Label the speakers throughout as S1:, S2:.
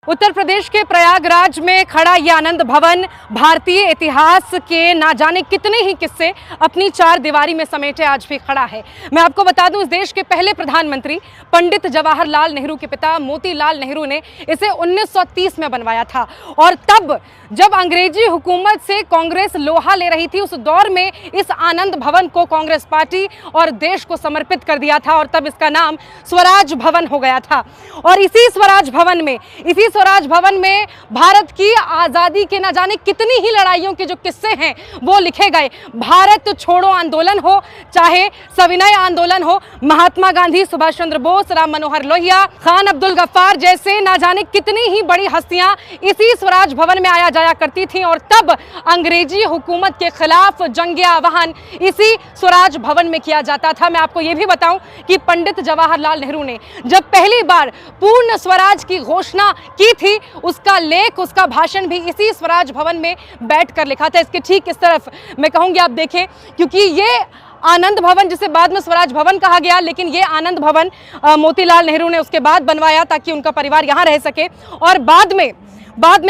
S1: उत्तर प्रदेश के प्रयागराज में खड़ा ये आनंद भवन भारतीय इतिहास के ना जाने कितने ही किस्से अपनी चार दीवारी में समेटे आज भी खड़ा है। मैं आपको बता दूं, इस देश के पहले प्रधानमंत्री पंडित जवाहरलाल नेहरू के पिता मोतीलाल नेहरू ने इसे 1930 में बनवाया था और तब जब अंग्रेजी हुकूमत से कांग्रेस लोहा ले रही थी, उस दौर में इस आनंद भवन को कांग्रेस पार्टी और देश को समर्पित कर दिया था और तब इसका नाम स्वराज भवन हो गया था। और इसी स्वराज भवन में भारत की आज़ादी के ना जाने कितनी ही लड़ाइयों के जो किस्से हैं वो लिखे गए। भारत छोड़ो आंदोलन हो, चाहे सविनय आंदोलन हो, महात्मा गांधी, सुभाष चंद्र बोस, राम मनोहर लोहिया, खान अब्दुल गफ्फार जैसे ना जाने कितनी ही बड़ी हस्तियां इसी स्वराज भवन में आया जाया करती थी और तब अंग्रेजी हुकूमत के खिलाफ जंग आह्वान इसी स्वराज भवन में किया जाता था। मैं आपको ये भी बताऊं कि पंडित जवाहरलाल नेहरू ने जब पहली बार पूर्ण स्वराज की घोषणा की थी, उसका लेख, उसका भाषण भी इसी स्वराज भवन में बैठकर लिखा था। इसके ठीक इस तरफ मैं कहूंगी आप देखें, क्योंकि ये आनंद भवन जिसे बाद में स्वराज भवन कहा गया, लेकिन ये आनंद भवन मोतीलाल नेहरू ने उसके बाद बनवाया ताकि उनका परिवार यहाँ रह सके। और बाद में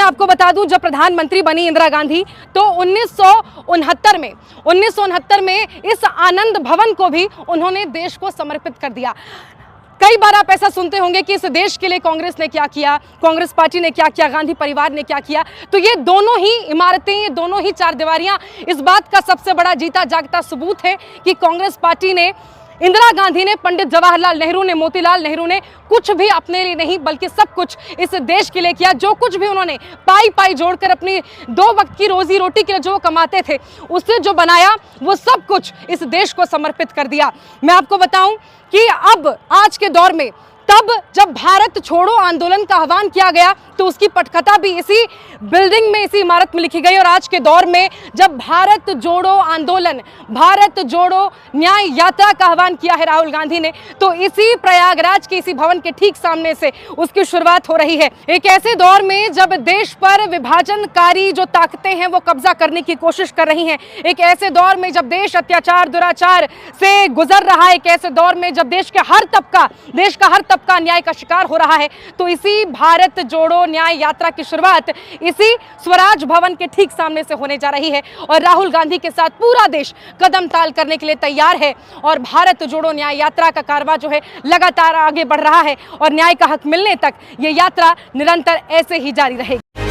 S1: आपको बता दूं, जब प्रधानमंत्री बनी इंदिरा गांधी तो 1969 में इस आनंद भवन को भी उन्होंने देश को समर्पित कर दिया। कई बार आप ऐसा सुनते होंगे कि इस देश के लिए कांग्रेस ने क्या किया, कांग्रेस पार्टी ने क्या किया, गांधी परिवार ने क्या किया। तो ये दोनों ही इमारतें, ये दोनों ही चार दीवारियां इस बात का सबसे बड़ा जीता जागता सबूत है कि कांग्रेस पार्टी ने, इंदिरा गांधी ने, पंडित जवाहरलाल नेहरू ने, मोतीलाल नेहरू ने कुछ भी अपने लिए नहीं बल्कि सब कुछ इस देश के लिए किया। जो कुछ भी उन्होंने पाई जोड़कर अपनी 2 वक्त की रोजी रोटी के लिए जो कमाते थे, उससे जो बनाया वो सब कुछ इस देश को समर्पित कर दिया। मैं आपको बताऊं कि अब आज के दौर में, तब जब भारत छोड़ो आंदोलन का आह्वान किया गया तो उसकी पटकथा भी इसी बिल्डिंग में, इसी इमारत में लिखी गई। और आज के दौर में जब भारत जोड़ो आंदोलन, भारत जोड़ो न्याय यात्रा का आह्वान किया है राहुल गांधी ने, तो इसी प्रयागराज के इसी भवन के ठीक सामने से उसकी शुरुआत हो रही है। एक ऐसे दौर में जब देश पर विभाजनकारी जो ताकतें हैं वो कब्जा करने की कोशिश कर रही हैं, एक ऐसे दौर में जब देश अत्याचार, दुराचार से गुजर रहा है, एक ऐसे दौर में जब देश का हर तबका अन्याय का शिकार हो रहा है, तो इसी भारत जोड़ो न्याय यात्रा की शुरुआत इसी स्वराज भवन के ठीक सामने से होने जा रही है। और राहुल गांधी के साथ पूरा देश कदम ताल करने के लिए तैयार है और भारत जोड़ो न्याय यात्रा का कारवां जो है लगातार आगे बढ़ रहा है और न्याय का हक मिलने तक ये यात्रा निरंतर ऐसे ही जारी रहेगी।